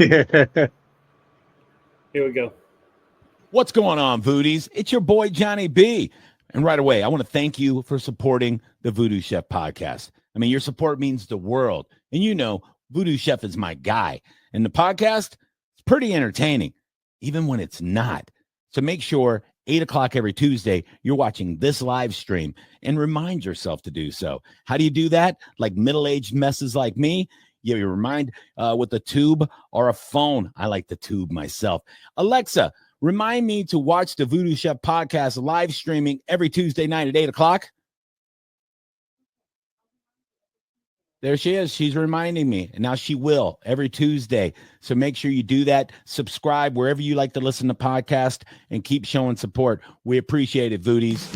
Here we go. What's going on, Voodies? It's your boy, Johnny B. And right away, I want to thank you for supporting the VooDoo Chef podcast. I mean, your support means the world. And you know, VooDoo Chef is my guy. And the podcast, it's pretty entertaining, even when it's not. So make sure 8 o'clock every Tuesday, you're watching this live stream and remind yourself to do so. How do you do that? Like middle-aged messes like me? You remind with a tube or a phone. I like the tube myself. Alexa, remind me to watch the VooDoo Chef podcast live streaming every Tuesday night at 8 o'clock. There she is. She's reminding me. And now she will every Tuesday. So make sure you do that. Subscribe wherever you like to listen to podcasts and keep showing support. We appreciate it, Voodies.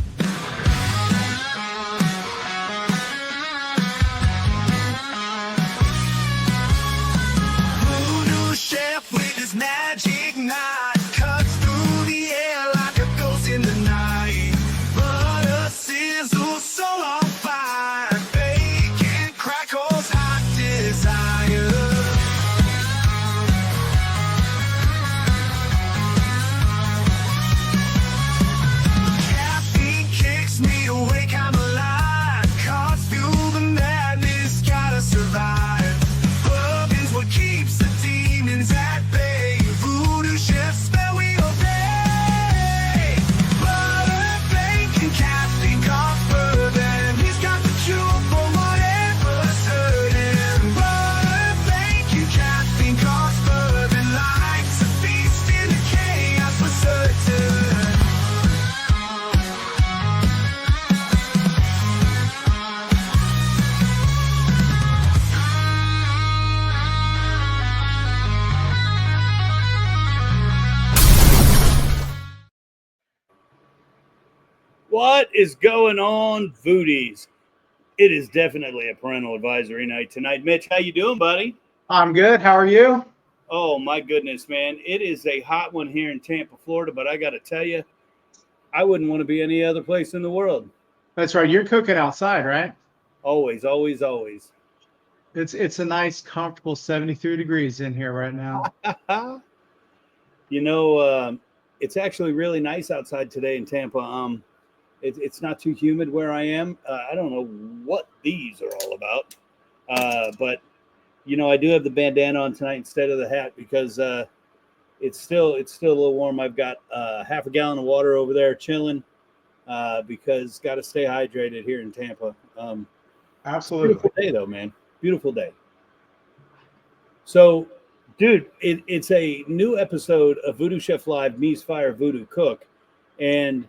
VooDoo Chef with his magic knife cuts through the air like a ghost in the night. Butter sizzle so on fire, bacon crackles hot desire. Caffeine kicks me awake, I'm alive. Caught through the madness, gotta survive. Bourbon's what keeps the demons at bay. VooDoo Chef, spell we obey. Butter, bacon, caffeine, cough, bourbon. He's got the cure for whatever's hurting. Butter, bacon, caffeine, cough, bourbon. Life's a feast in the chaos for certain. What is going on, Voodies? It is definitely a parental advisory night tonight. Mitch, how you doing, buddy? I'm good. How are you? Oh, my goodness, man. It is a hot one here in Tampa, Florida, but I got to tell you, I wouldn't want to be any other place in the world. That's right. You're cooking outside, right? Always, always, always. It's a nice, comfortable 73 degrees in here right now. You know, it's actually really nice outside today in Tampa. It's not too humid where I am. I don't know what these are all about. But, you know, I do have the bandana on tonight instead of the hat because it's still a little warm. I've got half a gallon of water over there chilling because got to stay hydrated here in Tampa. Absolutely. Beautiful day, though, man. Beautiful day. So, dude, it's a new episode of VooDoo Chef Live, Mise Fire VooDoo Cook. And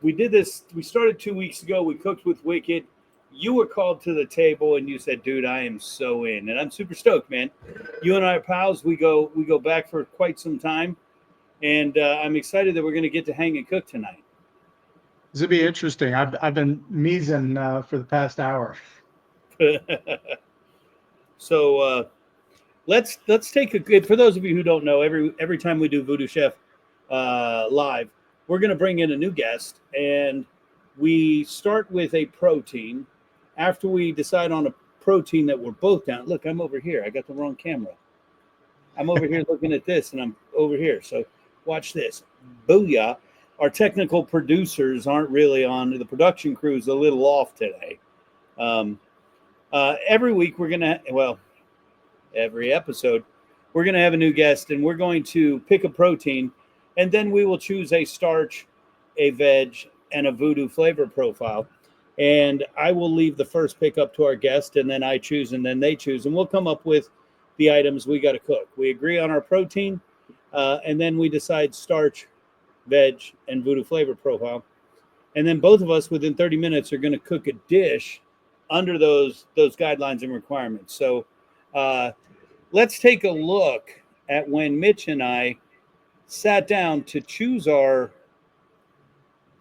we did this. We started 2 weeks ago. We cooked with Wicked. You were called to the table, and you said, "Dude, I am so in," and I'm super stoked, man. You and I are pals. We go back for quite some time, and I'm excited that we're going to get to hang and cook tonight. This will be interesting. I've been mising for the past hour. So let's take a good. For those of you who don't know, every time we do VooDoo Chef live, we're going to bring in a new guest, and we start with a protein. After we decide on a protein that we're both down. Look, I'm over here. I got the wrong camera. I'm over here looking at this, and I'm over here. So watch this. Booyah. Our technical producers aren't really on. The production crew's a little off today. Every week we're going to, every episode, we're going to have a new guest, and we're going to pick a protein, and then we will choose a starch, a veg, and a VooDoo flavor profile. And I will leave the first pick up to our guest, and then I choose, and then they choose, and we'll come up with the items we got to cook. We agree on our protein, and then we decide starch, veg, and VooDoo flavor profile. And then both of us within 30 minutes are going to cook a dish under those guidelines and requirements. So let's take a look at when Mitch and I sat down to choose our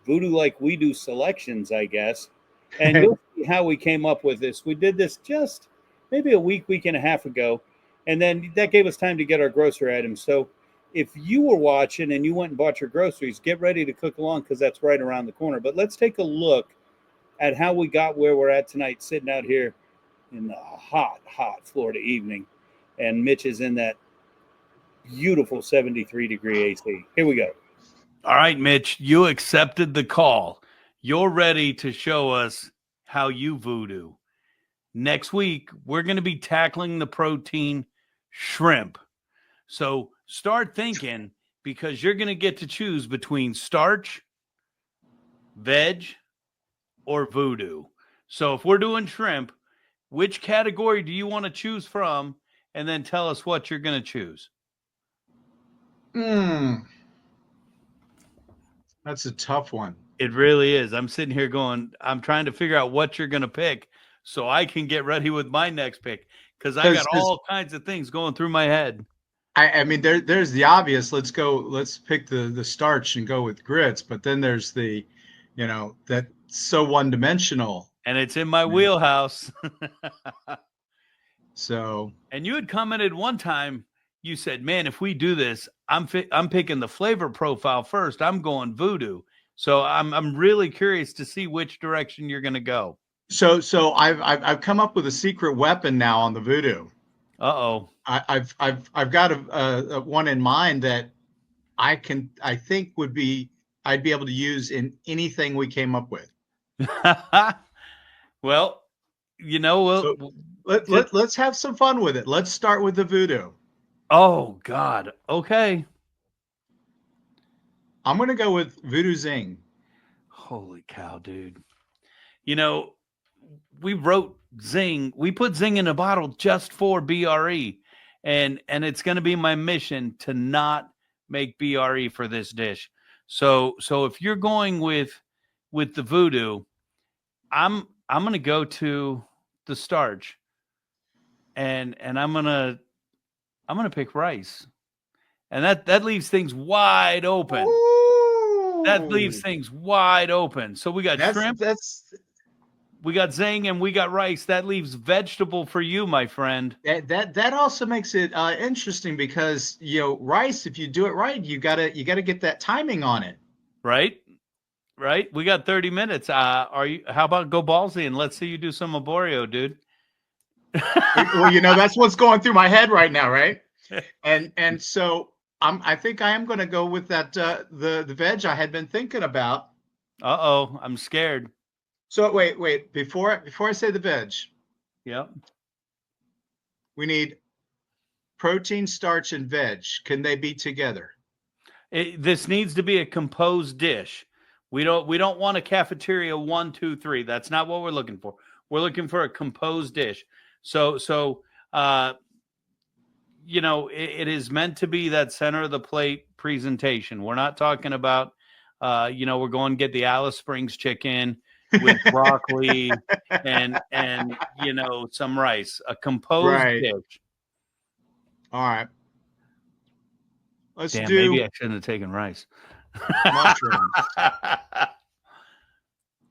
VooDoo like we do selections, I guess. And you'll see how we came up with this. We did this just maybe a week and a half ago. And then that gave us time to get our grocery items. So if you were watching and you went and bought your groceries, get ready to cook along because that's right around the corner. But let's take a look at how we got where we're at tonight, sitting out here in the hot Florida evening. And Mitch is in that beautiful 73-degree AC. Here we go. All right, Mitch, you accepted the call. You're ready to show us how you voodoo. Next week, we're going to be tackling the protein shrimp. So start thinking, because you're going to get to choose between starch, veg, or voodoo. So if we're doing shrimp, which category do you want to choose from? And then tell us what you're going to choose. That's a tough one. It really is. I'm sitting here going, I'm trying to figure out what you're going to pick so I can get ready with my next pick, because I got all kinds of things going through my head. I mean, there's the obvious. Let's pick the starch and go with grits. But then there's the, that's so one-dimensional. And it's in my wheelhouse. So. And you had commented one time, you said, man, if we do this, I'm picking the flavor profile first. I'm going voodoo. So I'm really curious to see which direction you're going to go. So I've come up with a secret weapon now on the voodoo. Uh-oh. I've got a one in mind that I think I'd be able to use in anything we came up with. Well, let's have some fun with it. Let's start with the voodoo. Oh God. Okay. I'm going to go with Voodoo Zing. Holy cow, dude. We wrote Zing. We put Zing in a bottle just for BRE. And it's going to be my mission to not make BRE for this dish. So if you're going with the voodoo, I'm going to go to the starch. And I'm going to pick rice. And that leaves things wide open. Ooh. That leaves things wide open. So we got shrimp. We got zing and we got rice. That leaves vegetable for you, my friend. That also makes it interesting because rice, if you do it right, you gotta get that timing on it. Right. We got 30 minutes. How about go ballsy and let's see you do some arborio, dude. Well, that's what's going through my head right now, right? And so I think I am going to go with that the veg I had been thinking about. Uh-oh, I'm scared. So wait, before I say the veg. Yep. We need protein, starch, and veg. Can they be together? This needs to be a composed dish. We don't want a cafeteria 1, 2, 3. That's not what we're looking for. We're looking for a composed dish. So it is meant to be that center of the plate presentation. We're not talking about we're going to get the Alice Springs chicken with broccoli and some rice. A composed dish. All right. Let's do. Maybe I shouldn't have taken rice. Mushrooms.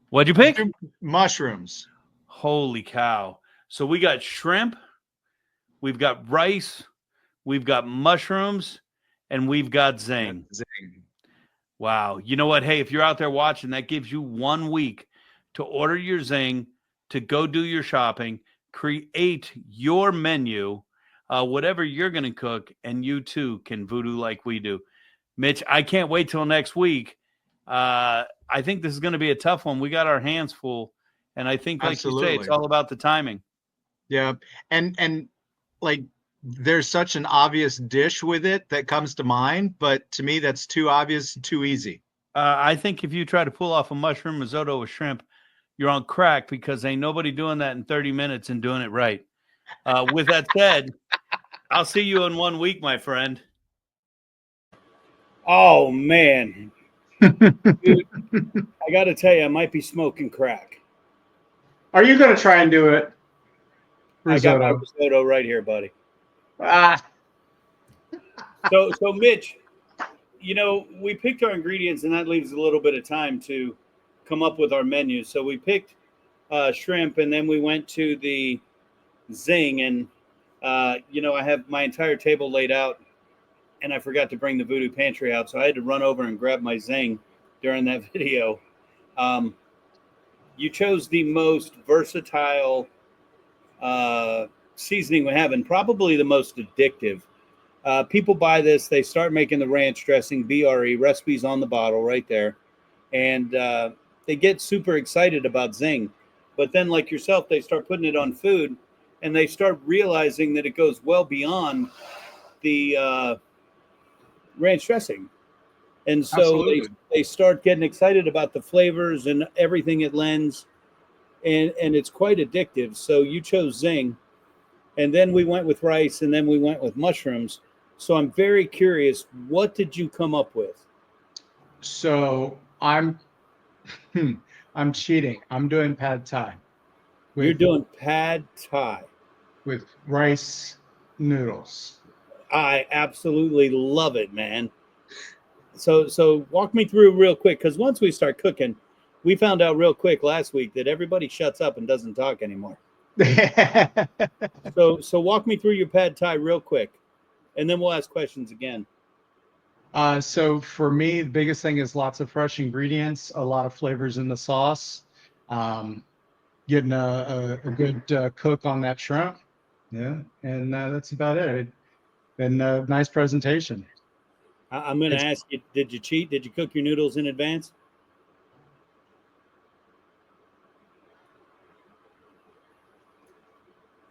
What'd you pick? Mushrooms. Holy cow. So we got shrimp, we've got rice, we've got mushrooms, and we've got zing. Wow. You know what? Hey, if you're out there watching, that gives you 1 week to order your zing, to go do your shopping, create your menu, whatever you're going to cook, and you too can voodoo like we do. Mitch, I can't wait till next week. I think this is going to be a tough one. We got our hands full, and I think, like you say, it's all about the timing. Yeah, and like there's such an obvious dish with it that comes to mind, but to me that's too obvious, too easy. I think if you try to pull off a mushroom risotto with shrimp, you're on crack, because ain't nobody doing that in 30 minutes and doing it right. With that said, I'll see you in 1 week, my friend. Oh, man. Dude, I got to tell you, I might be smoking crack. Are you going to try and do it? Risotto. I got my risotto right here, buddy. So Mitch, we picked our ingredients, and that leaves a little bit of time to come up with our menu. So we picked shrimp, and then we went to the zing, and I have my entire table laid out, and I forgot to bring the VooDoo pantry out, so I had to run over and grab my zing during that video. You chose the most versatile seasoning we have, and probably the most addictive. People buy this, they start making the ranch dressing, BRE, recipes on the bottle right there. And they get super excited about Zing. But then, like yourself, they start putting it on food, and they start realizing that it goes well beyond the ranch dressing. And so they start getting excited about the flavors and everything it lends. And it's quite addictive. So you chose Zing. And then we went with rice, and then we went with mushrooms. So I'm very curious, what did you come up with? So I'm cheating. I'm doing pad thai. You're doing pad thai with rice noodles. I absolutely love it, man. So walk me through real quick, because once we start cooking, we found out real quick last week that everybody shuts up and doesn't talk anymore. So walk me through your pad thai real quick, and then we'll ask questions again. So for me, the biggest thing is lots of fresh ingredients, a lot of flavors in the sauce, getting a good cook on that shrimp. Yeah, and that's about it. And a nice presentation. I'm going to ask you, did you cheat? Did you cook your noodles in advance?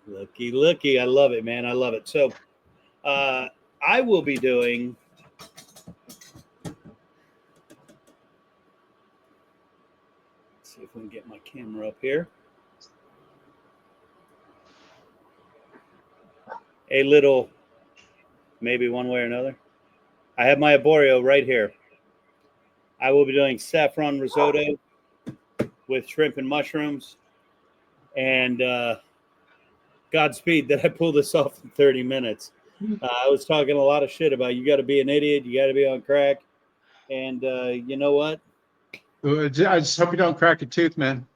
Looky. I love it, man. I love it. So I will be doing... Let's see if we can get my camera up here. A little, maybe one way or another. I have my arborio right here. I will be doing saffron risotto with shrimp and mushrooms. And Godspeed that I pull this off in 30 minutes. I was talking a lot of shit about you got to be an idiot, you got to be on crack. And you know what? I just hope you don't crack a tooth, man.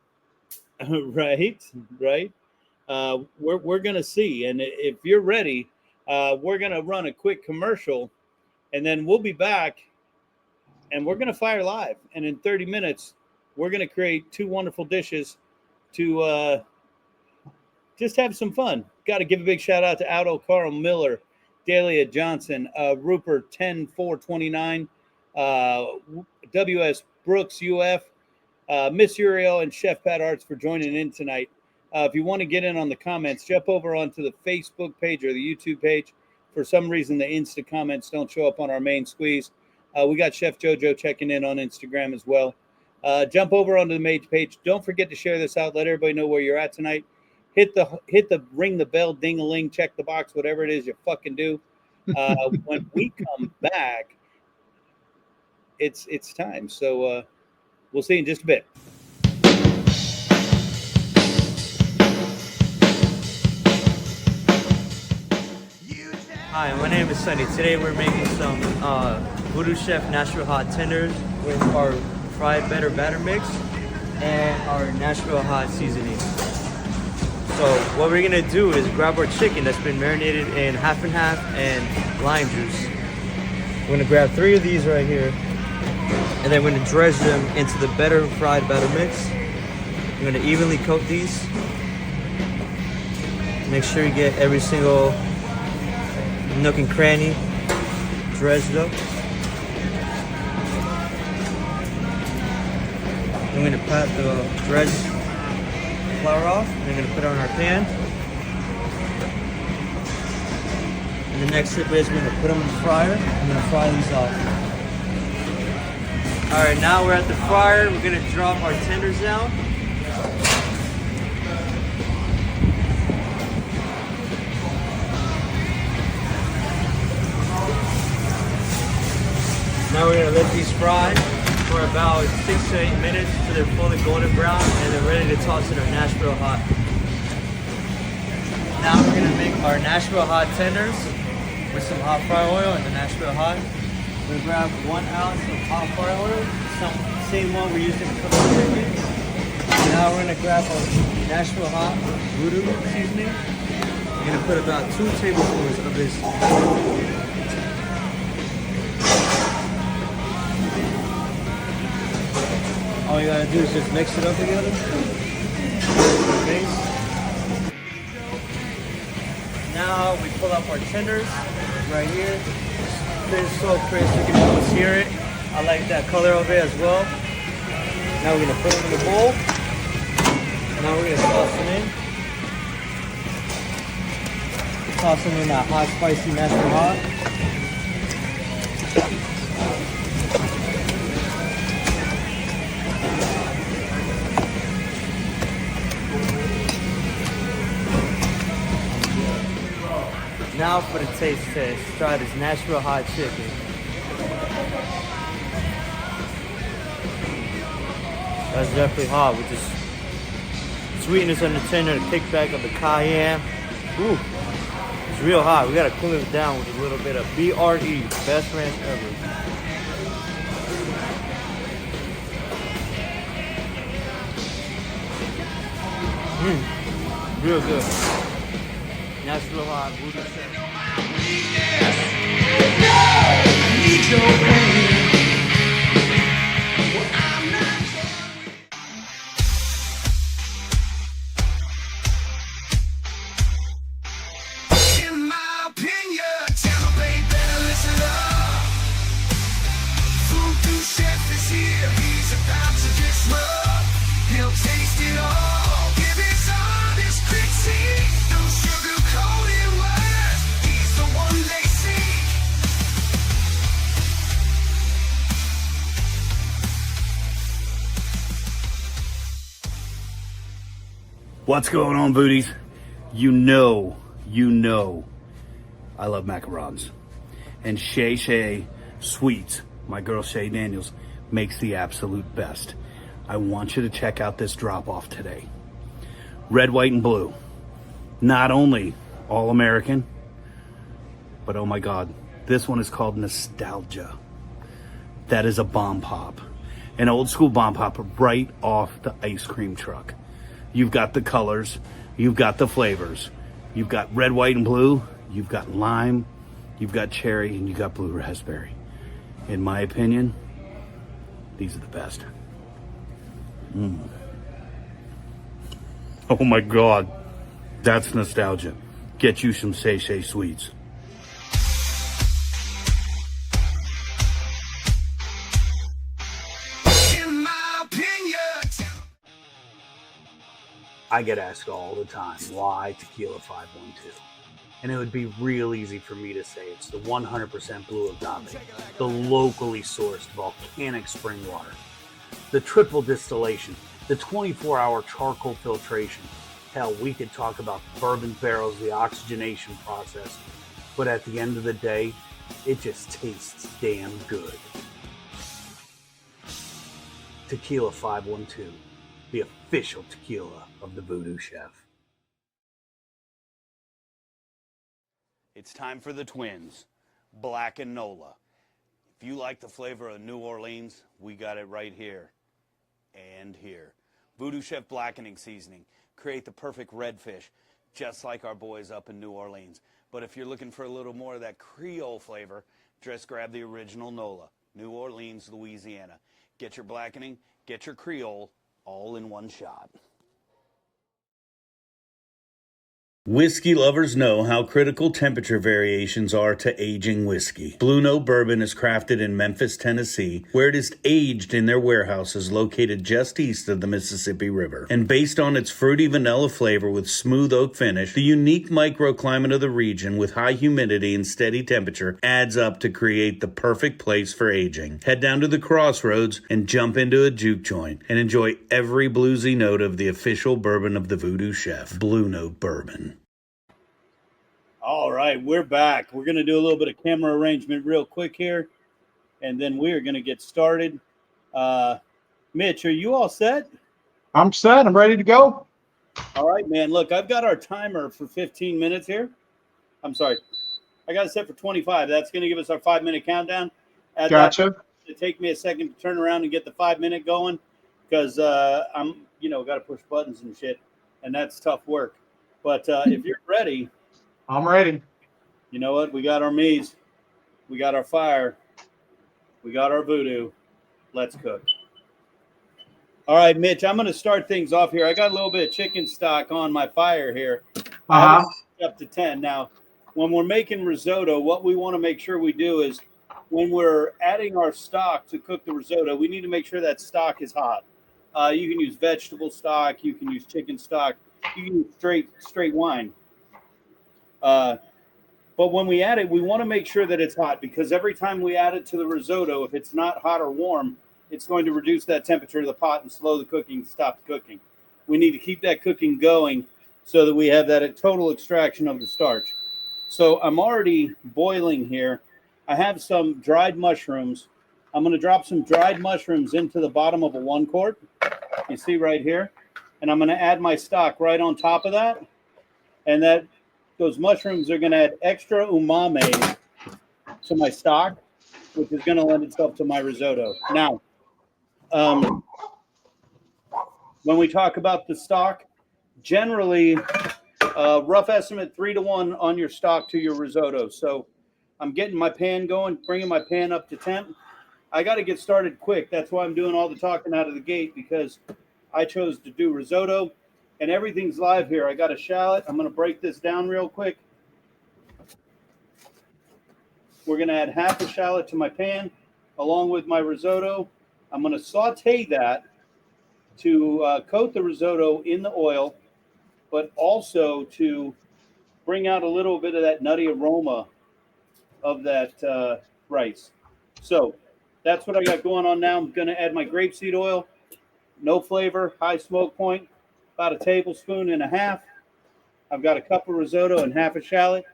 Right. We're going to see. And if you're ready, we're going to run a quick commercial, and then we'll be back, and we're going to fire live. And in 30 minutes, we're going to create two wonderful dishes to just have some fun. Got to give a big shout out to Aldo Carl Miller, Dahlia Johnson, Rupert 10429, W.S. Brooks UF, Miss Uriel, and Chef Pat Arts for joining in tonight. If you want to get in on the comments, jump over onto the Facebook page or the YouTube page. For some reason, the Insta comments don't show up on our main squeeze. We got Chef JoJo checking in on Instagram as well. Jump over onto the main page. Don't forget to share this out. Let everybody know where you're at tonight. Hit the ring the bell, ding-a-ling, check the box, whatever it is you fucking do. When we come back, it's time. So we'll see you in just a bit. Hi, my name is Sunny. Today we're making some VooDoo Chef Nashville Hot Tenders with our fried batter mix and our Nashville Hot seasoning. So what we're gonna do is grab our chicken that's been marinated in half and half and lime juice. We're gonna grab 3 of these right here, and then we're gonna dredge them into the fried batter mix. We're gonna evenly coat these. Make sure you get every single nook and cranny dredged up. I'm going to pat the dredged flour off, and I'm going to put it on our pan. And the next step is we're going to put them in the fryer. I'm going to fry these off. Alright, now we're at the fryer. We're going to drop our tenders down. Now we're going to let these fry for about 6 to 8 minutes until they're fully golden brown, and they're ready to toss in our Nashville Hot. Now we're going to make our Nashville Hot tenders with some hot fry oil and the Nashville Hot. We're going to grab 1 ounce of hot fry oil, same one we're using to cook the chicken. Now we're going to grab our Nashville Hot VooDoo seasoning. We're going to put about 2 tablespoons of this. All you gotta do is just mix it up together. Now we pull up our tenders. right here. It's so crisp, you can almost hear it. I like that color of it as well. Now we're gonna put them in the bowl. Now we're gonna toss them in. Toss them in that hot, spicy, natural hot. Now for the taste test. Try this Nashville hot chicken. That's definitely hot with this sweetness on the tender, the kickback of the cayenne. Ooh, it's real hot. We gotta cool it down with a little bit of BRE, best ranch ever. Real good. Nashville hot, VooDoo Chef. In my opinion, Tampa Bay better listen up. VooDoo Chef is here, he's about to get smoked. He'll taste it all, give his honest critique. No sugar-coated words, he's the one they seek. What's going on, Voodies? You know, I love macarons. And Shay Sweets, my girl Shay Daniels, makes the absolute best. I want you to check out this drop-off today. Red, white, and blue. Not only all-American, but oh my God, this one is called Nostalgia. That is a bomb pop. An old school bomb pop right off the ice cream truck. You've got the colors, you've got the flavors. You've got red, white, and blue. You've got lime, you've got cherry, and you've got blue raspberry. In my opinion, these are the best. Oh my God, that's nostalgia. Get you some Shay Sweets. In my opinion, I get asked all the time, why Tequila 512? And it would be real easy for me to say it's the 100% blue agave, the locally sourced volcanic spring water, the triple distillation, the 24-hour charcoal filtration. Hell, we could talk about bourbon barrels, the oxygenation process, but at the end of the day, it just tastes damn good. Tequila 512, the official tequila of the VooDoo Chef. It's time for the twins, Black and Nola. If you like the flavor of New Orleans, we got it right here and here. VooDoo Chef Blackening Seasoning. Create the perfect redfish, just like our boys up in New Orleans. But if you're looking for a little more of that Creole flavor, just grab the original Nola, New Orleans, Louisiana. Get your blackening, get your Creole, all in one shot. Whiskey lovers know how critical temperature variations are to aging whiskey. Blue Note Bourbon is crafted in Memphis, Tennessee, where it is aged in their warehouses located just east of the Mississippi River. And based on its fruity vanilla flavor with smooth oak finish, the unique microclimate of the region with high humidity and steady temperature adds up to create the perfect place for aging. Head down to the Crossroads and jump into a juke joint and enjoy every bluesy note of the official bourbon of the VooDoo Chef, Blue Note Bourbon. All right, we're back. We're going to do a little bit of camera arrangement real quick here, and then we are going to get started. Mitch, are you all set? I'm set. I'm ready to go. All right, man. Look, I've got our timer for 15 minutes here. I'm sorry. I got it set for 25. That's going to give us our 5-minute countdown. Gotcha. It'll take me a second to turn around and get the 5-minute going because I'm, got to push buttons and shit, and that's tough work. But if you're ready, I'm ready. you know what? We got our Mise. We got our fire. We got our VooDoo. Let's cook. All right, Mitch, I'm going to start things off here. I got a little bit of chicken stock on my fire here. I have it up to 10. Now, when we're making risotto, what we want to make sure we do is when we're adding our stock to cook the risotto, we need to make sure that stock is hot. You can use vegetable stock, you can use chicken stock, you can use straight wine. But when we add it, we want to make sure that it's hot, because every time we add it to the risotto, if it's not hot or warm, it's going to reduce that temperature of the pot and slow the cooking, stop the cooking. We need to keep that cooking going so that we have that total extraction of the starch. So I'm already boiling here. I have some dried mushrooms. I'm going to drop some dried mushrooms into the bottom of a 1 quart. You see right here. And I'm going to add my stock right on top of that. And those mushrooms are going to add extra umami to my stock, which is going to lend itself to my risotto. Now, when we talk about the stock, generally, rough estimate 3-to-1 on your stock to your risotto. So I'm getting my pan going, bringing my pan up to temp. I got to get started quick. That's why I'm doing all the talking out of the gate, because I chose to do risotto and everything's live here. I got a shallot. I'm going to break this down real quick. We're going to add half a shallot to my pan along with my risotto. I'm going to saute that to coat the risotto in the oil, but also to bring out a little bit of that nutty aroma of that rice. So that's what I got going on now. I'm going to add my grapeseed oil, no flavor, high smoke point, about 1.5 tablespoons. I've got a cup of risotto and half a shallot.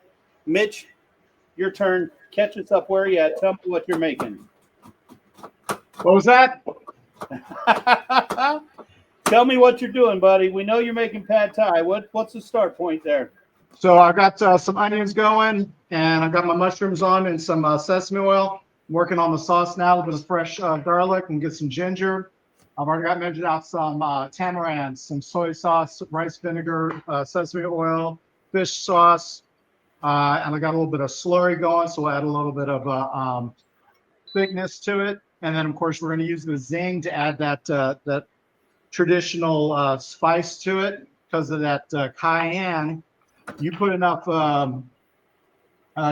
Mitch, your turn. Catch us up where you at. Tell me what you're making. What was that? Tell me what you're doing, buddy. We know you're making pad thai. What's the start point there? So I've got some onions going, and I've got my mushrooms on and some sesame oil. I'm working on the sauce now, a little bit of fresh garlic and get some ginger. I've already got measured out some tamarind, some soy sauce, rice vinegar, sesame oil, fish sauce, and I got a little bit of slurry going, so we'll add a little bit of thickness to it. And then, of course, we're going to use the zing to add that traditional spice to it because of that cayenne. You put enough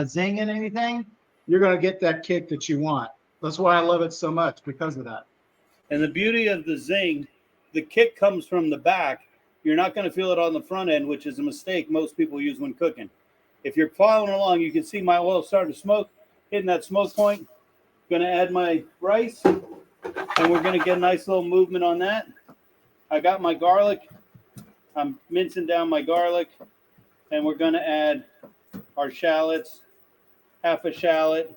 zing in anything, you're going to get that kick that you want. That's why I love it so much, because of that. And the beauty of the zing, the kick comes from the back. You're not going to feel it on the front end, which is a mistake most people use when cooking. If you're following along, you can see my oil starting to smoke, hitting that smoke point. Going to add my rice, and we're going to get a nice little movement on that. I got my garlic. I'm mincing down my garlic, and we're going to add our shallots, half a shallot,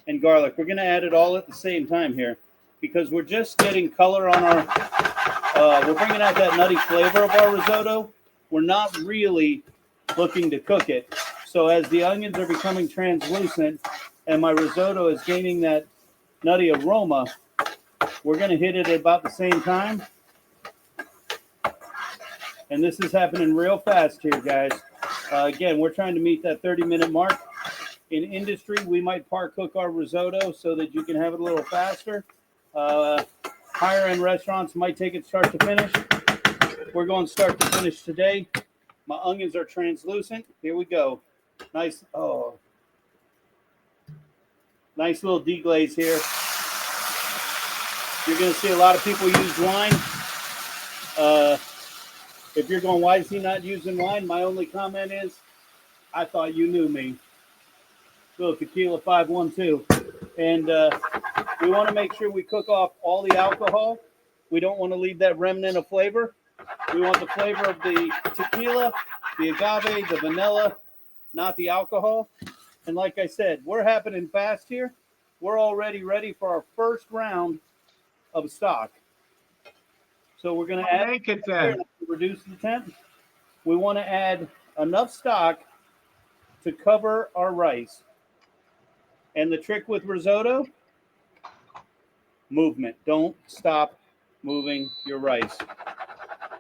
and garlic. We're going to add it all at the same time here because we're just getting color on our, we're bringing out that nutty flavor of our risotto. We're not really looking to cook it. So as the onions are becoming translucent and my risotto is gaining that nutty aroma, we're going to hit it at about the same time. And this is happening real fast here, guys. Again, we're trying to meet that 30-minute mark. In industry, we might par cook our risotto so that you can have it a little faster. Higher end restaurants might take it start to finish. We're going start to finish today. My onions are translucent. Here we go. Nice. Oh, nice little deglaze here. You're going to see a lot of people use wine. If you're going, why is he not using wine? My only comment is, I thought you knew me. Little tequila 512. And we want to make sure we cook off all the alcohol. We don't want to leave that remnant of flavor. We want the flavor of the tequila, the agave, the vanilla, not the alcohol. And like I said, we're happening fast here. We're already ready for our first round of stock. So we're going to add Make it then. to reduce the temp. We want to add enough stock to cover our rice. And the trick with risotto, movement. Don't stop moving your rice.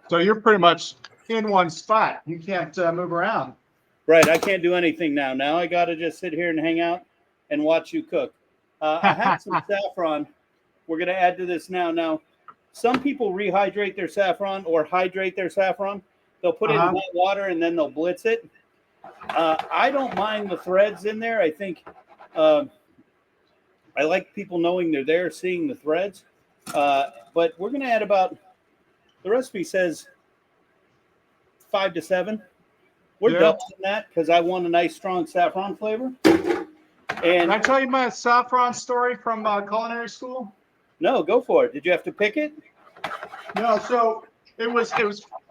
So you're pretty much in one spot. You can't move around. Right. I can't do anything now. Now I got to just sit here and hang out and watch you cook. I have some saffron. We're going to add to this now. Now, some people rehydrate their saffron or hydrate their saffron. They'll put it in hot water and then they'll blitz it. I don't mind the threads in there. I think I like people knowing they're there, seeing the threads. But we're going to add about, the recipe says 5 to 7. We're doubling that because I want a nice strong saffron flavor. Can And I tell you my saffron story from culinary school? no, go for it. Did you have to pick it? No, so it was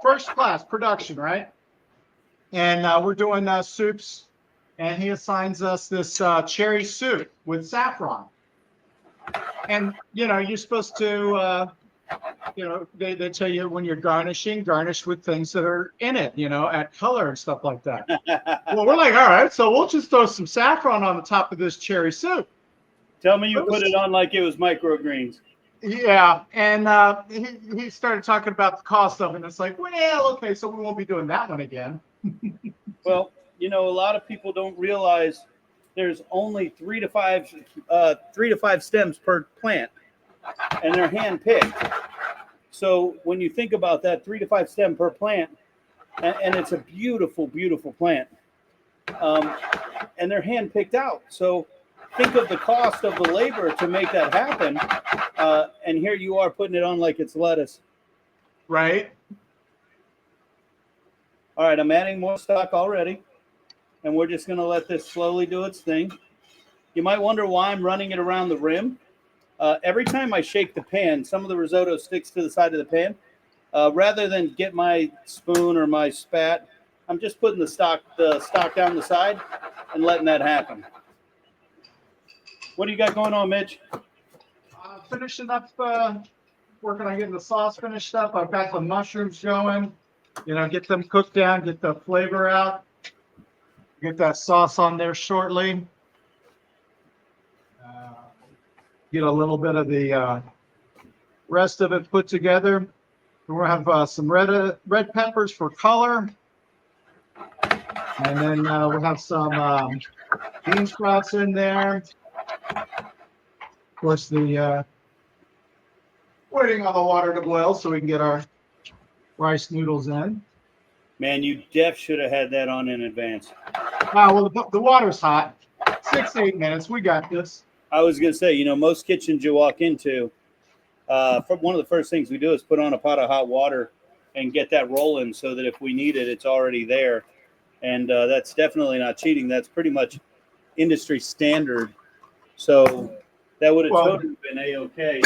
first class production, right? And we're doing soups, and he assigns us this cherry soup with saffron. And you're supposed to, they tell you when you're garnishing, garnish with things that are in it, add color and stuff like that. Well, we're like, all right, so we'll just throw some saffron on the top of this cherry soup. Tell me you put it on like it was microgreens. Yeah, and he started talking about the cost of it, and it's like, well, okay, so we won't be doing that one again. Well, a lot of people don't realize there's only 3 to 5 stems per plant, and they're hand picked. So when you think about that, 3 to 5 stem per plant, and it's a beautiful, beautiful plant, and they're hand picked out. So think of the cost of the labor to make that happen, and here you are putting it on like it's lettuce. Right. All right, I'm adding more stock already, and we're just going to let this slowly do its thing. You might wonder why I'm running it around the rim. Every time I shake the pan, some of the risotto sticks to the side of the pan. Rather than get my spoon or my spat, I'm just putting the stock down the side and letting that happen. What do you got going on, Mitch? Finishing up, working on getting the sauce finished up. I've got the mushrooms going. Get them cooked down, get the flavor out. Get that sauce on there shortly. Get a little bit of the rest of it put together. We'll have some red peppers for color. And then we'll have some bean sprouts in there. Of course, the waiting on the water to boil so we can get our rice noodles in. Man, you should have had that on in advance. Well, the water's hot. 6 to 8 minutes. We got this. I was going to say, most kitchens you walk into, one of the first things we do is put on a pot of hot water and get that rolling so that if we need it, it's already there. And that's definitely not cheating. That's pretty much industry standard. So that would have totally been A-okay.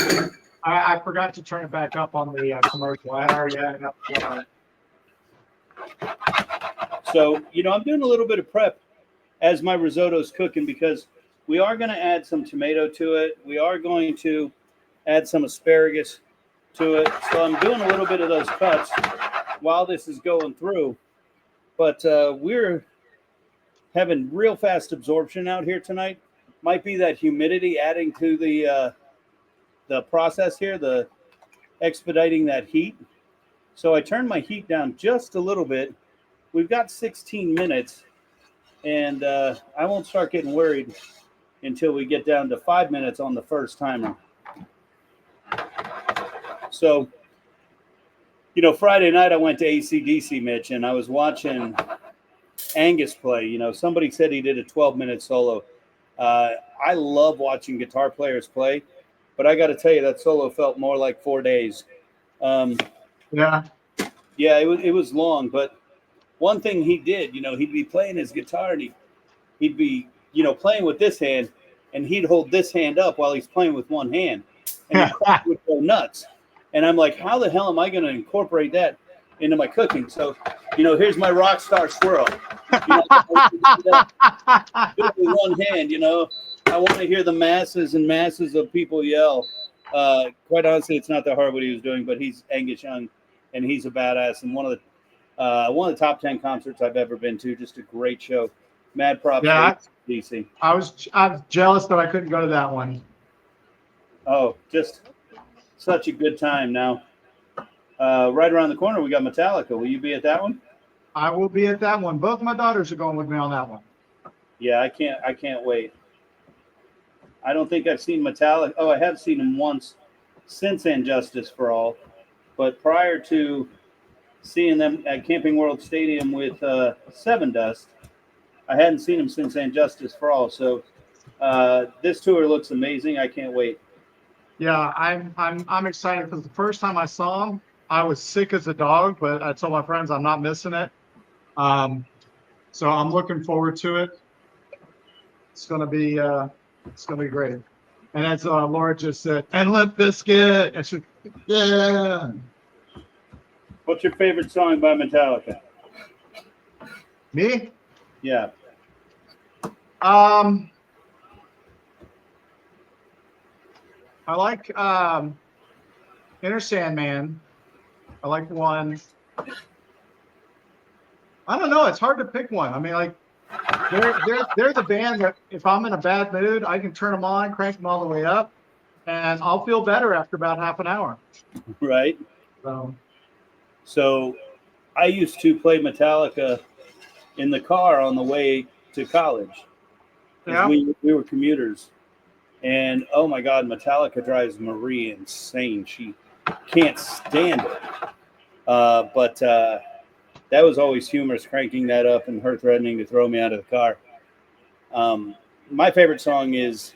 I forgot to turn it back up on the commercial. I already had it up. So, I'm doing a little bit of prep as my risotto's cooking because we are going to add some tomato to it. We are going to add some asparagus to it. So I'm doing a little bit of those cuts while this is going through. But we're having real fast absorption out here tonight. Might be that humidity adding to the process here, the expediting that heat. So I turned my heat down just a little bit. We've got 16 minutes, and I won't start getting worried until we get down to 5 minutes on the first timer. So, Friday night I went to AC/DC, Mitch, and I was watching Angus play. Somebody said he did a 12-minute solo. I love watching guitar players play, but I got to tell you, that solo felt more like 4 days. Yeah, it was long, but one thing he did, he'd be playing his guitar and he'd be, playing with this hand, and he'd hold this hand up while he's playing with one hand, and he would go nuts. And I'm like, how the hell am I going to incorporate that into my cooking? So, here's my rock star swirl. With one hand, I want to hear the masses and masses of people yell. Quite honestly, it's not that hard what he was doing, but he's Angus Young, and he's a badass, and one of the top 10 concerts I've ever been to. Just a great show. Mad props. Yeah, DC. I was jealous that I couldn't go to that one. Oh, just such a good time. Now, right around the corner, we got Metallica. Will you be at that one? I will be at that one. Both my daughters are going with me on that one. Yeah, I can't wait. I don't think I've seen Metallica. Oh, I have seen them once since And Justice for All, but prior to seeing them at Camping World Stadium with Seven Dust, I hadn't seen him since And Justice for All. So this tour looks amazing. I can't wait. Yeah, I'm excited because the first time I saw him, I was sick as a dog, but I told my friends I'm not missing it. So I'm looking forward to it. It's gonna be great. And as Laura just said, and Limp Bizkit, and she, yeah. What's your favorite song by Metallica? Me? Yeah. I like Inner Sandman. I like one. I don't know. It's hard to pick one. I mean, like they're the band that if I'm in a bad mood, I can turn them on, crank them all the way up, and I'll feel better after about half an hour. Right. So I used to play Metallica in the car on the way to college. yeah. We were commuters. And oh my God, Metallica drives Marie insane. She can't stand it. But that was always humorous, cranking that up and her threatening to throw me out of the car. My favorite song is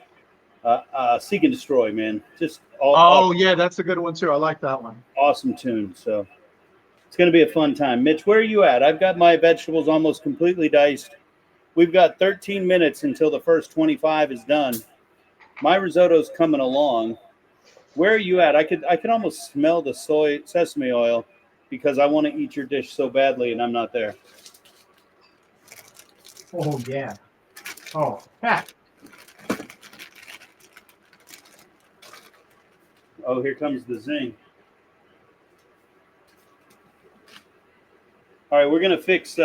Seek and Destroy, man. Just Yeah, that's a good one too. I like that one. awesome tune. So it's going to be a fun time. Mitch, where are you at? I've got my vegetables almost completely diced. We've got 13 minutes until the first 25 is done. My risotto's coming along. Where are you at? I could almost smell the sesame oil because I want to eat your dish so badly and I'm not there. Oh yeah. Oh, heck. Oh, here comes the zing. All right, we're gonna fix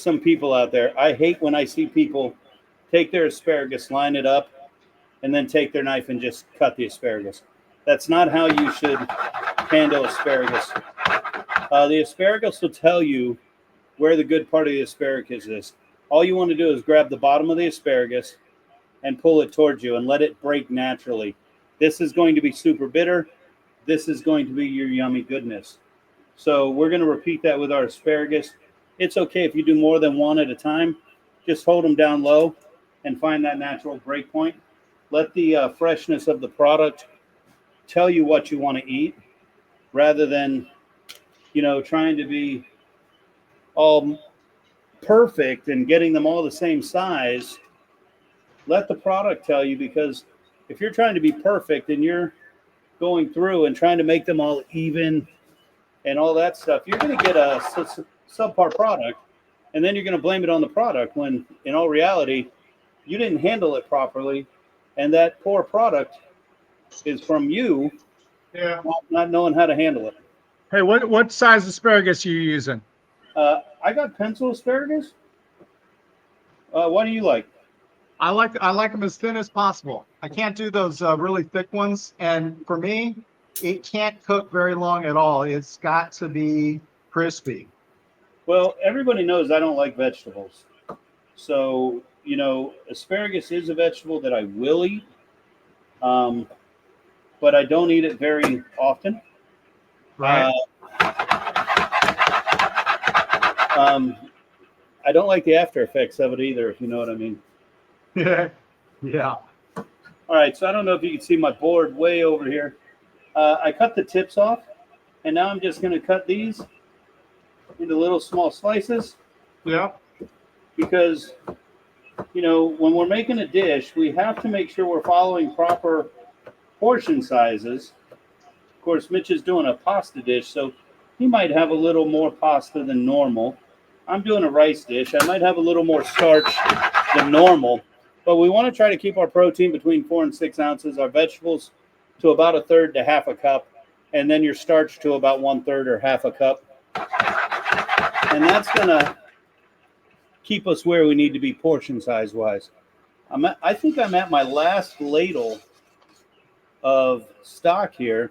some people out there. I hate when I see people take their asparagus, line it up, and then take their knife and just cut the asparagus. That's not how you should handle asparagus. The asparagus will tell you where the good part of the asparagus is. All you want to do is grab the bottom of the asparagus and pull it towards you and let it break naturally. This is going to be super bitter. This is going to be your yummy goodness. So we're going to repeat that with our asparagus. It's okay if you do more than one at a time. Just hold them down low and find that natural break point. Let the freshness of the product tell you what you want to eat rather than, trying to be all perfect and getting them all the same size. Let the product tell you, because if you're trying to be perfect and you're going through and trying to make them all even and all that stuff, you're going to get a subpar product, and then you're going to blame it on the product when in all reality, you didn't handle it properly, and that poor product is from you not knowing how to handle it. Hey, what size asparagus are you using? I got pencil asparagus. What do you like? I like them as thin as possible. I can't do those really thick ones, and for me, it can't cook very long at all. It's got to be crispy. Well, everybody knows I don't like vegetables, so asparagus is a vegetable that I will eat, but I don't eat it very often. Right. I don't like the after effects of it either, if you know what I mean. Yeah. Yeah. All right, so I don't know if you can see my board way over here. I cut the tips off, and now I'm just going to cut these into little small slices. Yeah. Because, when we're making a dish, we have to make sure we're following proper portion sizes. Of course, Mitch is doing a pasta dish, so he might have a little more pasta than normal. I'm doing a rice dish. I might have a little more starch than normal, but we want to try to keep our protein between 4 and 6 ounces, our vegetables to about 1/3 to half a cup, and then your starch to about 1/3 or half a cup. And that's going to keep us where we need to be portion size wise. I think I'm at my last ladle of stock here.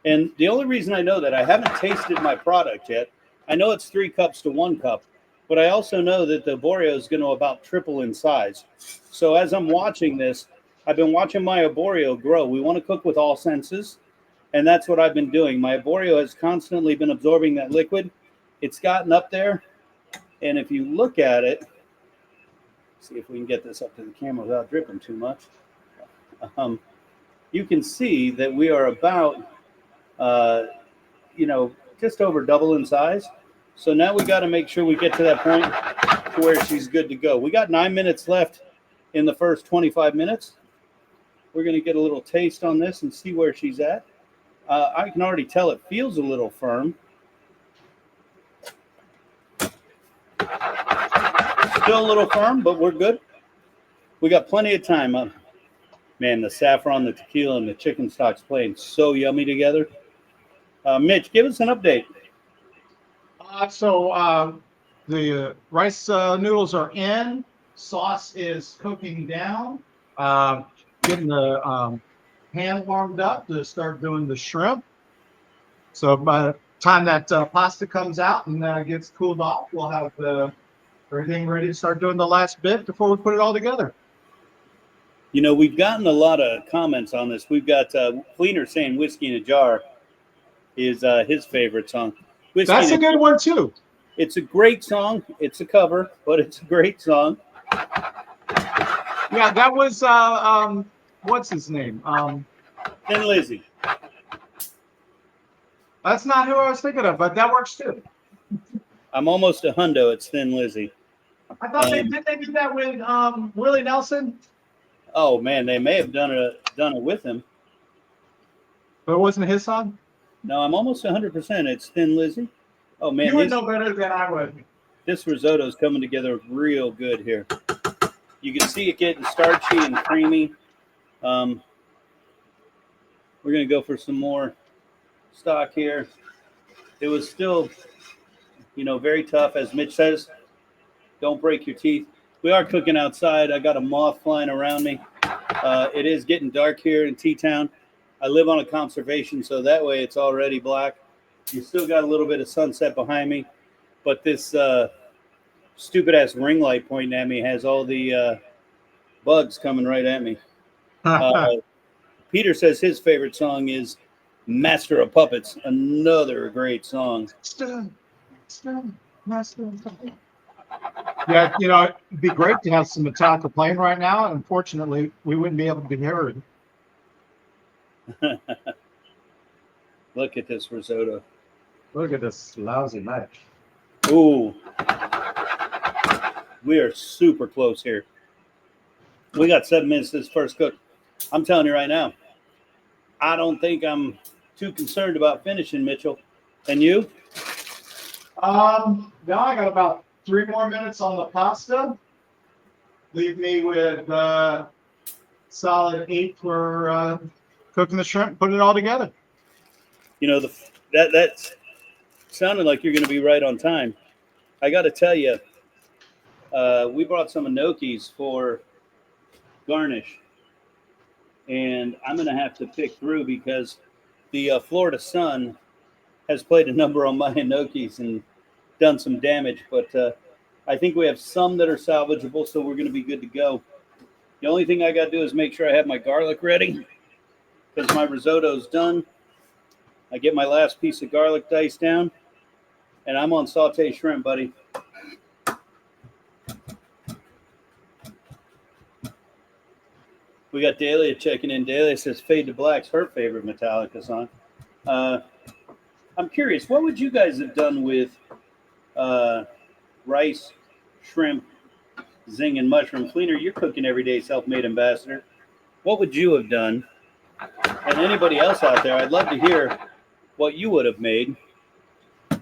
And the only reason I know that, I haven't tasted my product yet. I know it's 3 cups to 1 cup, but I also know that the arborio is going to about triple in size. So as I'm watching this, I've been watching my arborio grow. We want to cook with all senses, and that's what I've been doing. My arborio has constantly been absorbing that liquid. It's gotten up there, and if you look at it, See if we can get this up to the camera without dripping too much. You can see that we are about, just over double in size. So now we got to make sure we get to that point to where she's good to go. We got 9 minutes left in the first 25 minutes. We're going to get a little taste on this and see where she's at. I can already tell it feels a little firm. Still a little firm, but we're good. We got plenty of time. Man, the saffron, the tequila, and the chicken stock's playing so yummy together. Mitch, give us an update. The rice noodles are in. Sauce is cooking down. Getting the pan warmed up to start doing the shrimp. So by the time that pasta comes out and gets cooled off, we'll have everything ready to start doing the last bit before we put it all together. You know, we've gotten a lot of comments on this. We've got Fleener saying Whiskey in a Jar is his favorite song. That's a good one, too. It's a great song. It's a cover, but it's a great song. Yeah, that was, what's his name? Thin Lizzy. That's not who I was thinking of, but that works, too. I'm almost a hundo. It's Thin Lizzy. I thought they did that with Willie Nelson. Oh, man, they may have done it with him. But it wasn't his song? No, I'm almost 100%. It's Thin Lizzy. Oh, man. You would know better than I would. This risotto is coming together real good here. You can see it getting starchy and creamy. We're going to go for some more stock here. It was still, very tough. As Mitch says, don't break your teeth. We are cooking outside. I got a moth flying around me. It is getting dark here in T-Town. I live on a conservation, so that way it's already black. You still got a little bit of sunset behind me, but this stupid-ass ring light pointing at me has all the bugs coming right at me. Peter says his favorite song is Master of Puppets, another great song. Yeah, it'd be great to have some Metallica playing right now. Unfortunately, we wouldn't be able to be heard. Look at this risotto. Look at this lousy knife. Ooh. We are super close here. We got 7 minutes to this first cook. I'm telling you right now, I don't think I'm too concerned about finishing, Mitchell. And you? Now I got about 3 more minutes on the pasta. Leave me with solid 8 for cooking the shrimp, putting it all together. That sounded like you're going to be right on time. I got to tell you, we brought some gnocchis for garnish, and I'm going to have to pick through because the Florida sun has played a number on my gnocchis and done some damage, but I think we have some that are salvageable, so we're going to be good to go. The only thing I got to do is make sure I have my garlic ready because my risotto's done. I get my last piece of garlic diced down, and I'm on saute shrimp, buddy. We got Dahlia checking in. Dahlia says Fade to Black's her favorite Metallica song. I'm curious, what would you guys have done with rice, shrimp, zing, and mushroom? Fleener, you're cooking every day, self-made ambassador. What would you have done? And anybody else out there, I'd love to hear what you would have made,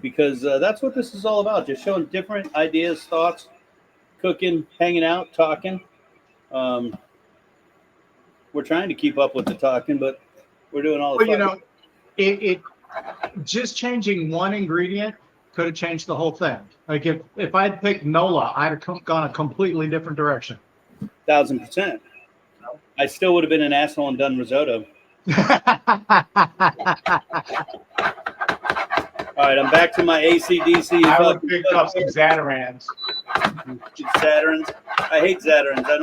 because that's what this is all about, just showing different ideas, thoughts, cooking, hanging out, talking. We're trying to keep up with the talking, but we're doing all the Well, it just changing one ingredient could have changed the whole thing. Like if I'd picked Nola, I'd have gone a completely different direction. 1,000%. I still would have been an asshole and done risotto. All right, I'm back to my ACDC. I would have picked up some Zatarans. Zatarans. I hate Zatarans. I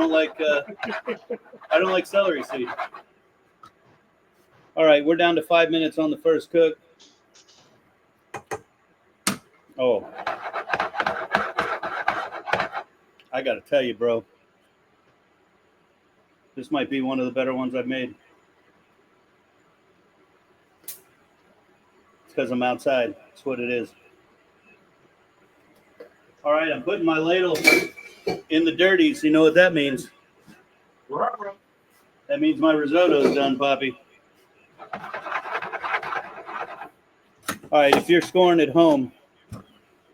don't like celery seed. All right, we're down to 5 minutes on the first cook. Oh, I got to tell you, bro, This might be one of the better ones I've made. It's because I'm outside. That's what it is. All right, I'm putting my ladle in the dirties. You know what that means? That means my risotto's done, Poppy. All right, if you're scoring at home,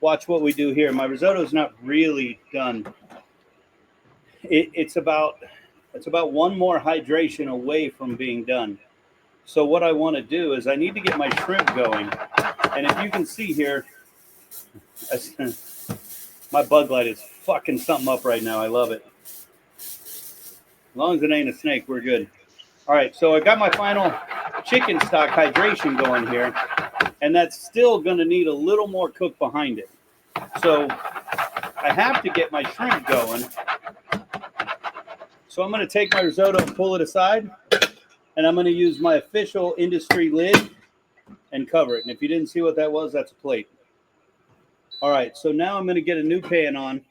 watch what we do here. My risotto's not really done. It's about one more hydration away from being done. So what I want to do is I need to get my shrimp going. And if you can see here, my bug light is fucking something up right now. I love it. As long as it ain't a snake, we're good. All right, so I got my final chicken stock hydration going here, and that's still going to need a little more cook behind it. So I have to get my shrimp going. So I'm going to take my risotto and pull it aside, and I'm going to use my official industry lid and cover it. And if you didn't see what that was, that's a plate. All right, so now I'm going to get a new pan on.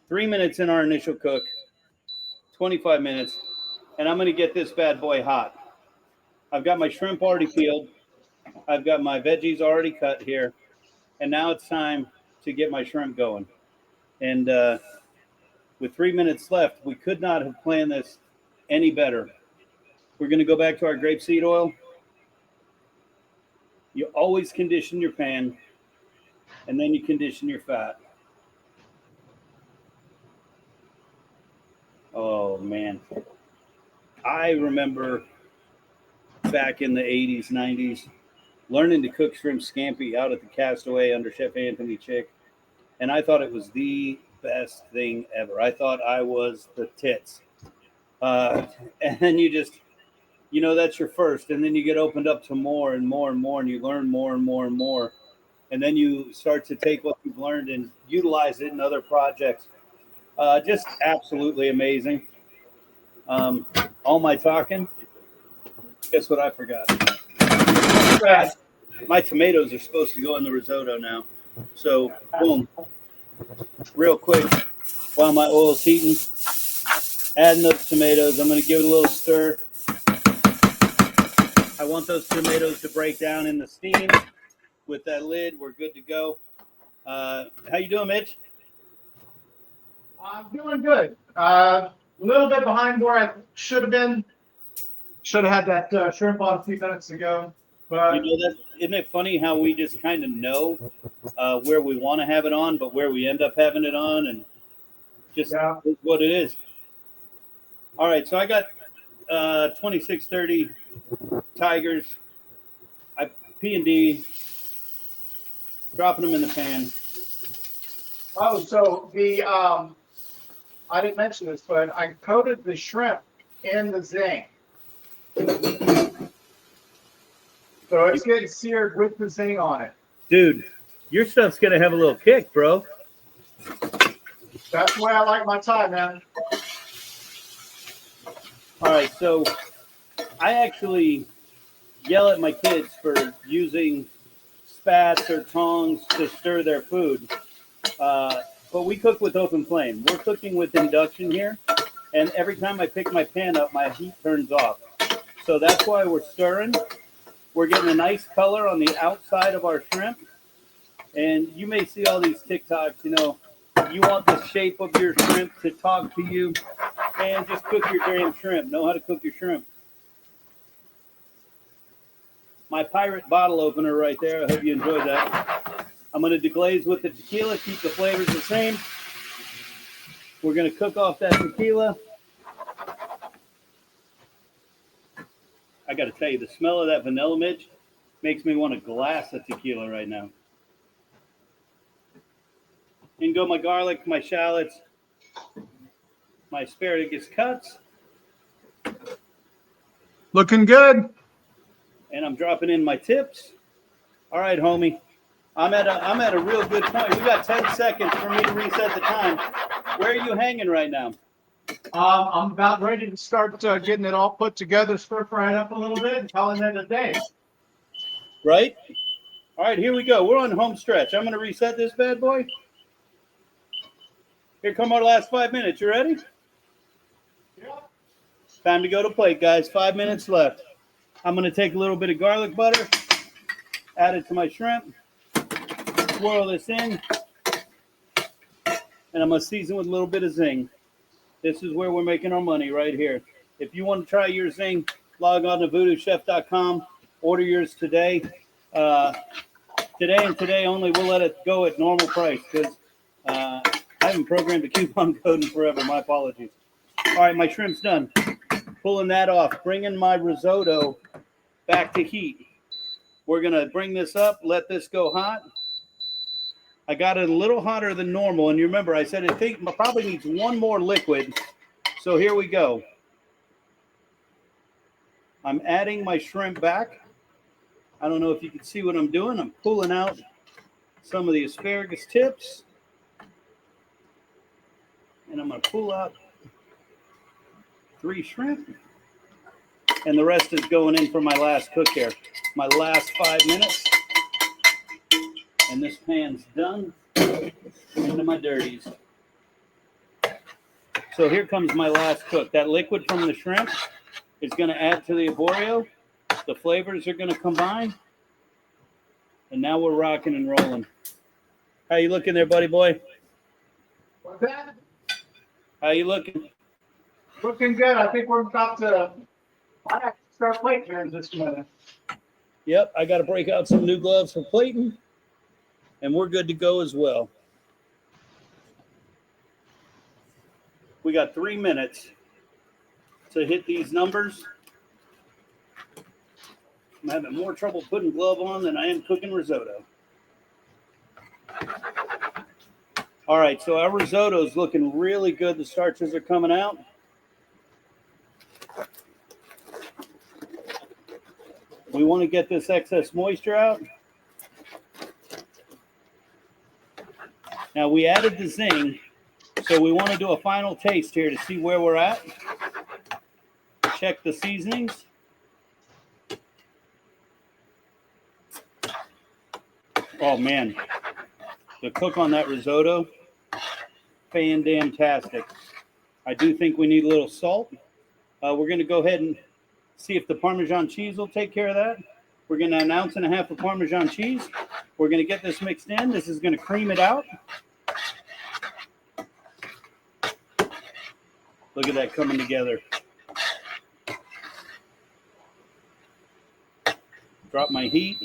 3 minutes in our initial cook, 25 minutes, and I'm going to get this bad boy hot. I've got my shrimp already peeled. I've got my veggies already cut here, and now it's time to get my shrimp going. And with 3 minutes left, we could not have planned this any better. We're going to go back to our grapeseed oil. You always condition your pan, and then you condition your fat. Oh, man. I remember back in the 80s, 90s, learning to cook shrimp scampi out at the Castaway under Chef Anthony Chick, and I thought it was the best thing ever. I thought I was the tits. And then you just, you know, that's your first, and then you get opened up to more and more and more, and you learn more and more and more. And then you start to take what you've learned and utilize it in other projects. Just absolutely amazing. All my talking, guess what I forgot? My tomatoes are supposed to go in the risotto now. So, boom. Real quick, while my oil's heating, adding those tomatoes. I'm going to give it a little stir. I want those tomatoes to break down in the steam. With that lid, we're good to go. How you doing, Mitch? I'm doing good. A little bit behind where I should have been. Should have had that shrimp on a few minutes ago. But You know that, isn't it funny how we just kind of know where we want to have it on, but where we end up having it on, and just is what it is. All right, so I got 2630 Tigers. I P&D, dropping them in the pan. oh, so the I didn't mention this, but I coated the shrimp in the zing. So it's getting seared with the zing on it. Dude, your stuff's going to have a little kick, bro. That's the way I like my Thai, man. All right, so I actually yell at my kids for using spats or tongs to stir their food. But we cook with open flame. We're cooking with induction here. And every time I pick my pan up, my heat turns off. So that's why we're stirring. We're getting a nice color on the outside of our shrimp. And you may see all these TikToks, you know, you want the shape of your shrimp to talk to you. And just cook your damn shrimp. Know how to cook your shrimp. My pirate bottle opener right there. I hope you enjoyed that. I'm going to deglaze with the tequila, keep the flavors the same. We're going to cook off that tequila. I got to tell you, the smell of that vanilla, Mitch, makes me want a glass of tequila right now. In go my garlic, my shallots, my asparagus cuts. Looking good. And I'm dropping in my tips. All right, homie. I'm at a real good point. We got 10 seconds for me to reset the time. Where are you hanging right now? I'm about ready to start getting it all put together, stir fry it up a little bit, and calling it a day. Right? All right, here we go. We're on home stretch. I'm going to reset this bad boy. Here come our last 5 minutes. You ready? Yeah. Time to go to plate, guys. 5 minutes left. I'm going to take a little bit of garlic butter, add it to my shrimp, swirl this in, and I'm going to season with a little bit of zing. This is where we're making our money right here. If you want to try your zing, log on to VooDooChef.com. Order yours today. Today and today only. We'll let it go at normal price because I haven't programmed a coupon code in forever. My apologies. All right, my shrimp's done. Pulling that off. Bringing my risotto back to heat. We're going to bring this up, let this go hot. I got it a little hotter than normal. And you remember, I said it probably needs one more liquid. So here we go. I'm adding my shrimp back. I don't know if you can see what I'm doing. I'm pulling out some of the asparagus tips. And I'm going to pull out 3 shrimp. And the rest is going in for my last cook here. My last 5 minutes. And this pan's done. Into my dirties. So here comes my last cook. That liquid from the shrimp is going to add to the arborio. The flavors are going to combine. And now we're rocking and rolling. How you looking there, buddy boy? What's that? How you looking? Looking good. I think we're about to start plate here in just a minute. Yep, I got to break out some new gloves for plating. And we're good to go as well. We got 3 minutes to hit these numbers. I'm having more trouble putting glove on than I am cooking risotto. All right, so our risotto is looking really good. The starches are coming out. We want to get this excess moisture out. Now we added the zing, so we want to do a final taste here to see where we're at. Check the seasonings. Oh man, the cook on that risotto, fan-damn-tastic. I do think we need a little salt. We're going to go ahead and see if the Parmesan cheese will take care of that. We're going to 1.5 ounces of Parmesan cheese. We're going to get this mixed in. This is going to cream it out. Look at that coming together. Drop my heat.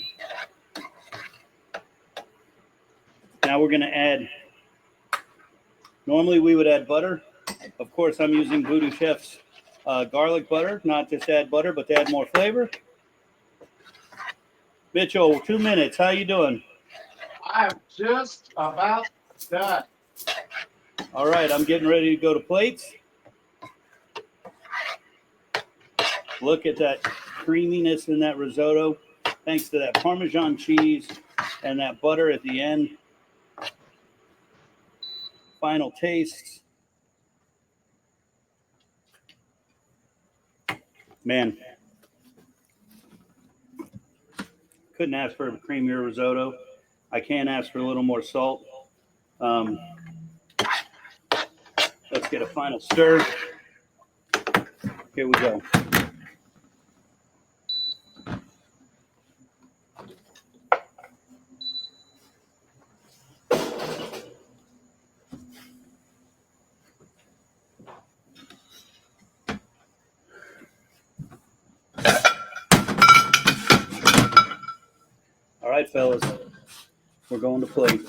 Now we're going to add, normally we would add butter. Of course, I'm using VooDoo Chef's garlic butter, not just add butter, but to add more flavor. Mitchell, 2 minutes. How you doing? I'm just about done. All right, I'm getting ready to go to plates. Look at that creaminess in that risotto, thanks to that Parmesan cheese and that butter at the end. Final tastes. Man, couldn't ask for a creamier risotto. I can ask for a little more salt. Let's get a final stir. Here we go. All right, fellas, we're going to plate.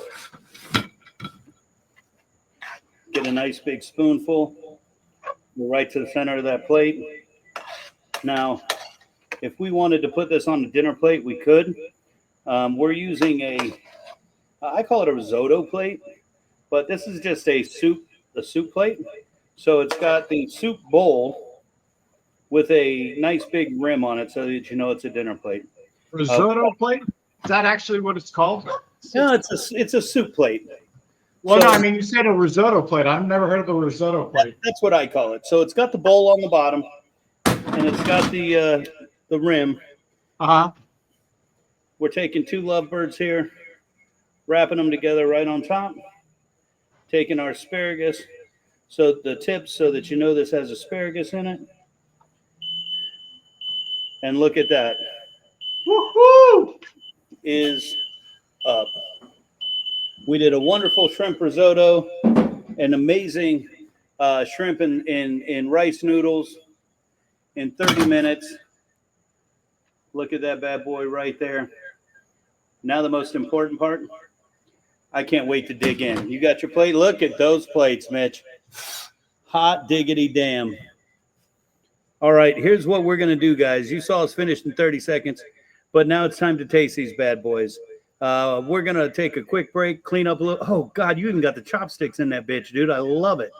Get a nice big spoonful. Go right to the center of that plate. Now, if we wanted to put this on a dinner plate, we could. We're using I call it a risotto plate, but this is just a soup plate. So it's got the soup bowl with a nice big rim on it so that you know it's a dinner plate. Risotto plate? Is that actually what it's called? No, it's a soup plate. Well, So- no, I mean, you said a risotto plate. I've never heard of a risotto plate. That's what I call it. So it's got the bowl on the bottom, and it's got the rim. Uh-huh. We're taking 2 lovebirds here, wrapping them together right on top. Taking our asparagus, so the tips, so that you know this has asparagus in it. And look at that. Woohoo! Is up. We did a wonderful shrimp risotto, an amazing shrimp in rice noodles in 30 minutes. Look at that bad boy right there. Now the most important part. I can't wait to dig in. You got your plate? Look at those plates, Mitch. Hot diggity damn. All right, here's what we're going to do, guys. You saw us finish in 30 seconds, but now it's time to taste these bad boys. We're going to take a quick break, clean up a little. Oh, God, you even got the chopsticks in that bitch, dude. I love it.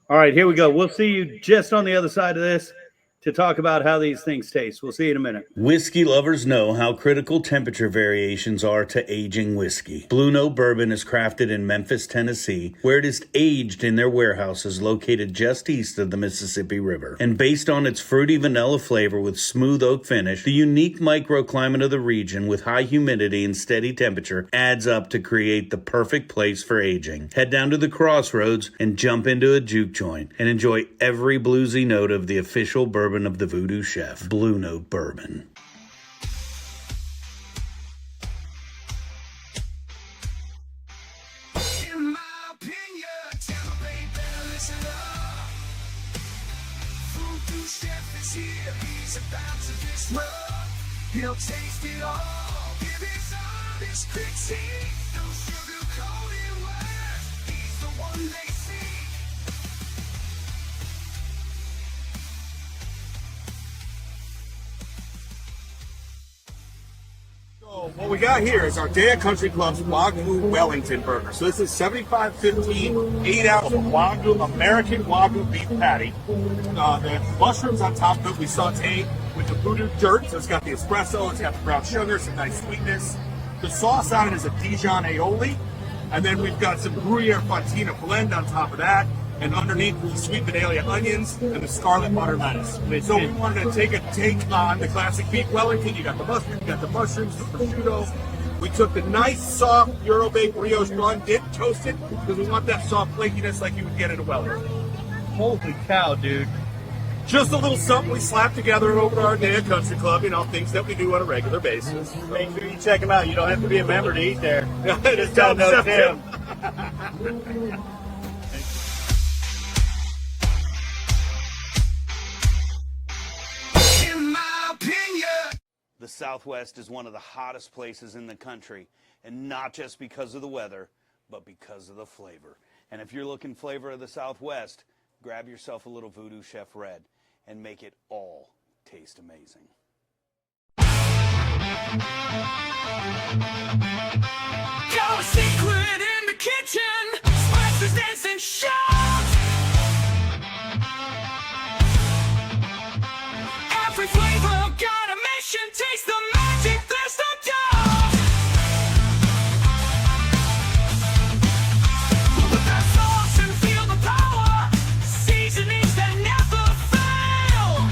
All right, here we go. We'll see you just on the other side of this to talk about how these things taste. We'll see you in a minute. Whiskey lovers know how critical temperature variations are to aging whiskey. Blue Note Bourbon is crafted in Memphis, Tennessee, where it is aged in their warehouses located just east of the Mississippi River. And based on its fruity vanilla flavor with smooth oak finish, the unique microclimate of the region with high humidity and steady temperature adds up to create the perfect place for aging. Head down to the crossroads and jump into a juke joint and enjoy every bluesy note of the official bourbon of the VooDoo Chef, Blue Note Bourbon. In my opinion, tell me, baby, listen up. VooDoo Chef is here, he's about to disrupt. He'll taste it all, give his honest critique. No sugarcoated words, he's the one they see. So what we got here is our Day at Country Club's Wagyu Wellington burger. So this is 75-15, 8 ounce Wagyu, American Wagyu beef patty. The mushrooms on top of it we saute with the VooDoo dirt. So it's got the espresso, it's got the brown sugar, some nice sweetness. The sauce on it is a Dijon aioli. And then we've got some Gruyere Fontina blend on top of that. And underneath the sweet Vidalia onions and the scarlet butter lettuce. So we wanted to take a take on the classic beef Wellington. You got the mustard, you got the mushrooms, the prosciutto. We took the nice, soft Euro-baked brioche bun, didn't toast it, because we want that soft flakiness like you would get in a Wellington. Holy cow, dude. Just a little something we slapped together over our Day at Country Club, you know, things that we do on a regular basis. Make sure you check them out. You don't have to be a member to eat there. Just Gotta know Tim. Tim. In my opinion. The Southwest is one of the hottest places in the country, and not just because of the weather, but because of the flavor. And if you're looking flavor of the Southwest, grab yourself a little VooDoo Chef Red and make it all taste amazing. Got a secret in the kitchen, spices dance and shout. Every flavor got a mission, taste the magic, there's no doubt. Put that sauce and feel the power, seasonings that never fail.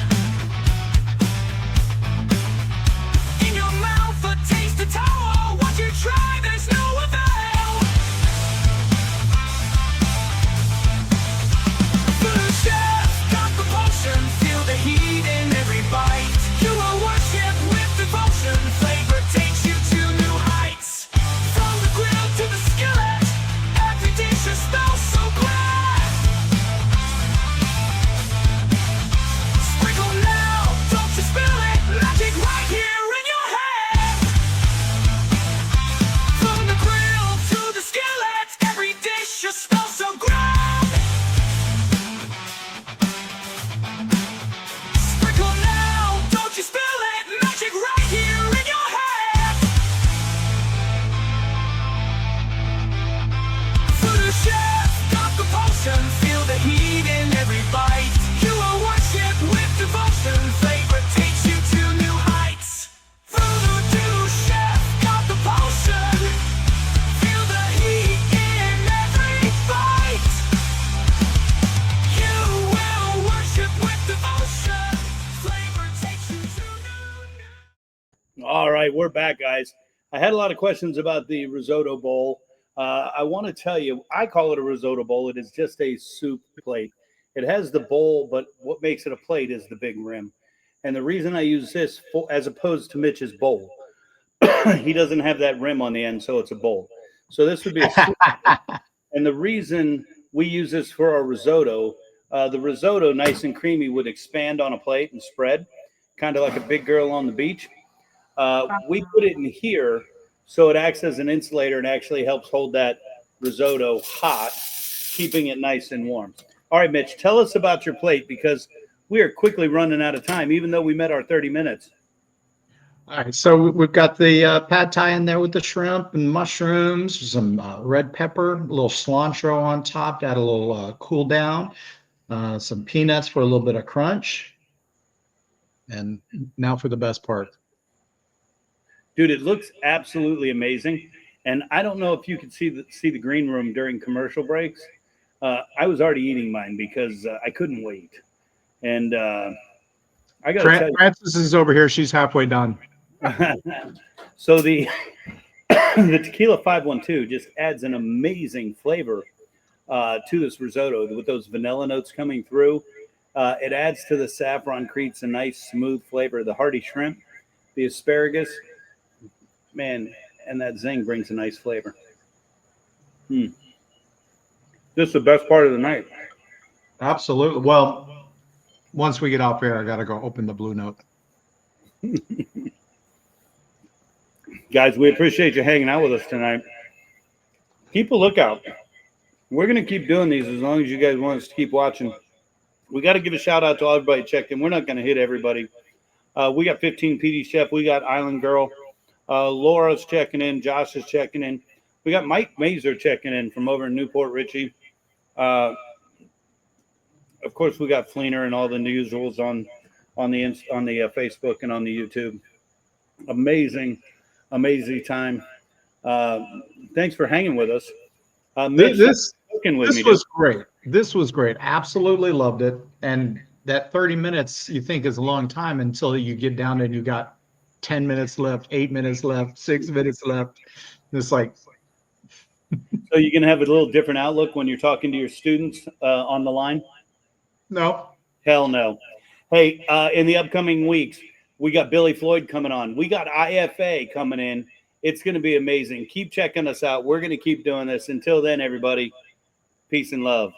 In your mouth, a taste of tower, once you try, there's no avail. VooDoo Chef got the potion, feel the heat in every bite. You will worship with devotion, flavor takes you to new heights. From the grill to the skillet, every dish just smells so glad. Sprinkle now, don't you spill it, magic right here in your hand. From the grill to the skillet, every dish just smells so grand. Sprinkle now, don't you spill it, magic right here in your hand. VooDoo Chef got the potion, feel the heat in every bite. You will worship with devotion, flavor takes you to new heights. VooDoo Chef got the potion, feel the heat in every bite. You will worship with devotion, flavor takes you to new. All right, we're back, guys. I had a lot of questions about the risotto bowl. I want to tell you, I call it a risotto bowl. It is just a soup plate. It has the bowl, but what makes it a plate is the big rim. And the reason I use this as opposed to Mitch's bowl, he doesn't have that rim on the end, so it's a bowl. So this would be a soup. And the reason we use this for our risotto, the risotto, nice and creamy, would expand on a plate and spread, kind of like a big girl on the beach. We put it in here so it acts as an insulator and actually helps hold that risotto hot, keeping it nice and warm. All right, Mitch, tell us about your plate because we are quickly running out of time, even though we met our 30 minutes. All right, so we've got the pad thai in there with the shrimp and mushrooms, some red pepper, a little cilantro on top to add a little cool down, some peanuts for a little bit of crunch. And now for the best part. Dude, it looks absolutely amazing. And I don't know if you could see the green room during commercial breaks. I was already eating mine because I couldn't wait. And I got to tell you, Frances is over here. She's halfway done. So the tequila 512 just adds an amazing flavor to this risotto with those vanilla notes coming through. It adds to the saffron, creates a nice smooth flavor. The hearty shrimp, the asparagus, man, and that zing brings a nice flavor. This is the best part of the night. Absolutely. Well, once we get off air, I got to go open the Blue Note. Guys, we appreciate you hanging out with us tonight. Keep a lookout. We're going to keep doing these as long as you guys want us to keep watching. We got to give a shout out to everybody checked in. We're not going to hit everybody. We got 15 PD Chef. We got Island Girl. Laura's checking in. Josh is checking in. We got Mike Mazer checking in from over in Newport Richie. Of course, we got Fleener and all the usuals on the Facebook and on the YouTube. Amazing time. Thanks for hanging with us. Mitch, This was great. This was great. Absolutely loved it. And that 30 minutes you think is a long time until you get down and you got 10 minutes left, 8 minutes left, 6 minutes left. It's like. So you're going to have a little different outlook when you're talking to your students on the line? No. Hell no. Hey, in the upcoming weeks, we got Billy Floyd coming on. We got IFA coming in. It's going to be amazing. Keep checking us out. We're going to keep doing this. Until then, everybody, peace and love.